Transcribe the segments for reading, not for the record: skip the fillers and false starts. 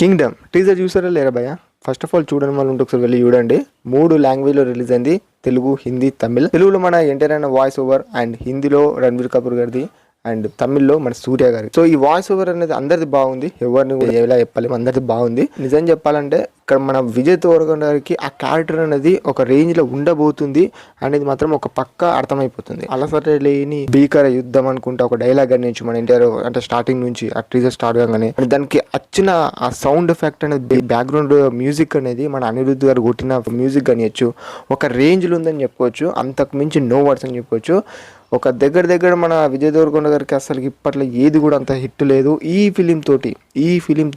Kingdom teaser చూసారా లేరా భయ్య? ఫస్ట్ ఆఫ్ ఆల్ చూడడం వల్ల ఉంటే ఒకసారి వెళ్ళి చూడండి. 3 లాంగ్వేజ్లో రిలీజ్ అయింది, తెలుగు, హిందీ, తమిళ్. తెలుగులో మన ఎన్టీఆర్ అన్న వాయిస్ ఓవర్, అండ్ హిందీలో రణబీర్ కపూర్ గారిది, అండ్ తమిళ్లో మన సూర్య గారి. సో ఈ వాయిస్ ఓవర్ అనేది అందరిది బాగుంది, ఎవరిని ఎలా చెప్పలేము, అందరిది బాగుంది. నిజం చెప్పాలంటే ఇక్కడ మన విజయ్ దేవరకొండ గారికి ఆ క్యారెక్టర్ అనేది ఒక రేంజ్ లో ఉండబోతుంది అనేది మాత్రం ఒక పక్క అర్థమైపోతుంది. అలసట లేని భీకర యుద్ధం అనుకుంటా ఒక డైలాగ్ నుంచి మన ఎన్టీఆర్ అంటే స్టార్టింగ్ నుంచి ఆ టీజర్ స్టార్ట్ కాగానే దానికి వచ్చిన ఆ సౌండ్ ఎఫెక్ట్ అనేది, బ్యాక్గ్రౌండ్ మ్యూజిక్ అనేది మన అనిరుద్ధ్ గారు కొట్టిన మ్యూజిక్ కానియచ్చు ఒక రేంజ్ లో ఉందని చెప్పుకోవచ్చు. అంతకు మించి నో వర్డ్స్ అని చెప్పుకోవచ్చు. ఒక దగ్గర మన విజయ్ దేవరకొండ గారికి అసలు ఇప్పట్లో ఏది కూడా అంత హిట్ లేదు. ఈ ఫిలిం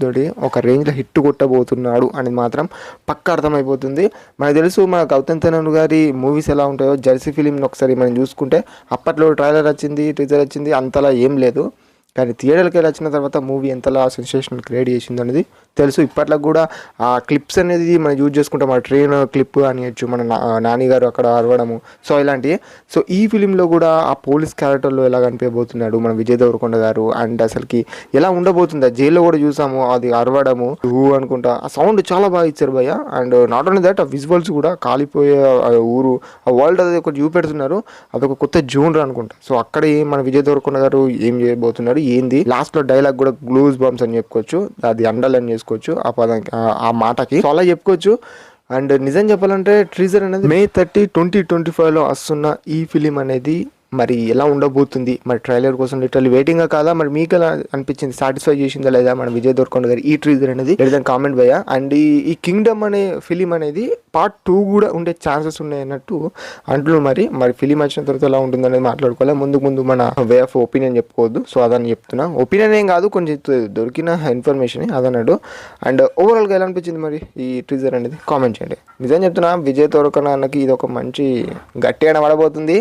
తోటి ఒక రేంజ్లో హిట్ కొట్టబోతున్నాడు అనేది మాత్రం పక్కా అర్థమైపోతుంది. మనకు తెలుసు మన గౌతమ్ తనన్ గారి మూవీస్ ఎలా ఉంటాయో. జెర్సీ ఫిలింని ఒకసారి మనం చూసుకుంటే అప్పట్లో ట్రైలర్ వచ్చింది, టీజర్ వచ్చింది, అంతలా ఏం లేదు. కానీ థియేటర్కి వచ్చిన తర్వాత మూవీ ఎంతలా సెన్సేషన్ క్రియేట్ చేసింది అనేది తెలుసు. ఇప్పట్లో కూడా ఆ క్లిప్స్ అనేది మనం యూజ్ చేసుకుంటాం. మన ట్రైన్ క్లిప్ అనియచ్చు, మన నాని గారు అక్కడ అరవడము, సో ఇలాంటివి. సో ఈ ఫిలింలో కూడా ఆ పోలీస్ క్యారెక్టర్లో ఎలా కనిపించబోతున్నాడు మన విజయ్ దేవరకొండ గారు, అండ్ అసలుకి ఎలా ఉండబోతుంది. జైల్లో కూడా చూసాము అది అరవడము అనుకుంటా, ఆ సౌండ్ చాలా బాగా ఇచ్చారు భయ్య. అండ్ నాట్ ఓన్లీ దట్, ఆ విజువల్స్ కూడా కాలిపోయే ఊరు, ఆ వరల్డ్ అది ఒకటి చూపెడుతున్నారు. అదొక కొత్త జోనర్ అనుకుంటా. సో అక్కడ మన విజయ్ దేవరకొండ గారు ఏం చేయబోతున్నారు ఏంది, లాస్ట్ లో డైలాగ్ కూడా గ్లూస్ బంప్స్ అని చెప్పుకోవచ్చు, అది అండర్లైన్ చేసుకోవచ్చు ఆ పదానికి, ఆ మాటకి. సో అలా చెప్పుకోవచ్చు. అండ్ నిజం చెప్పాలంటే టీజర్ అనేది May 30, 2025 వస్తున్న ఈ ఫిలిం అనేది మరి ఎలా ఉండబోతుంది, మరి ట్రైలర్ కోసం లిటరల్లీ వెయిటింగ్ కాదా? మరి మీకు ఎలా అనిపించింది, సాటిస్ఫై చేసిందా లేదా మన విజయ్ దేవరకొండ గారి ఈ ట్రీజర్ అనేది? లేదా కామెంట్ భయ్యా. అండ్ ఈ కింగ్డమ్ అనే ఫిలిం అనేది పార్ట్ 2 కూడా ఉండే ఛాన్సెస్ ఉన్నాయి అన్నట్టు అంటున్నారు. మరి ఫిలిం వచ్చిన తర్వాత ఎలా ఉంటుంది అనేది మాట్లాడుకోవాలి. ముందు మన వే ఆఫ్ ఒపీనియన్ చెప్పుకోవద్దు. సో అదని చెప్తున్నా, ఒపీనియన్ ఏం కాదు, కొంచెం దొరికిన ఇన్ఫర్మేషన్ అదన్నాడు. అండ్ ఓవరాల్గా ఎలా అనిపించింది మరి ఈ ట్రీజర్ అనేది కామెంట్ చేయండి. నిజం చెప్తున్నా, విజయ్ దేవరకొండ అన్నకి ఇది ఒక మంచి గట్టి ఆడ పడబోతుంది.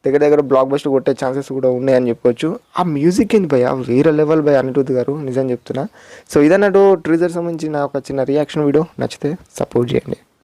దగ్గర బ్లాక్ బస్టర్ కొట్టే ఛాన్సెస్ కూడా ఉన్నాయని చెప్పొచ్చు. ఆ మ్యూజిక్ ఏంది భయ్య, వేరే లెవెల్ భయ్య అనిరుద్ధ్ గారు, నిజం చెప్తున్నా. సో ఇదన్నట్టు ట్రీజర్ సంబంధించిన ఒక చిన్న రియాక్షన్ వీడియో. నచ్చితే సపోర్ట్ చేయండి.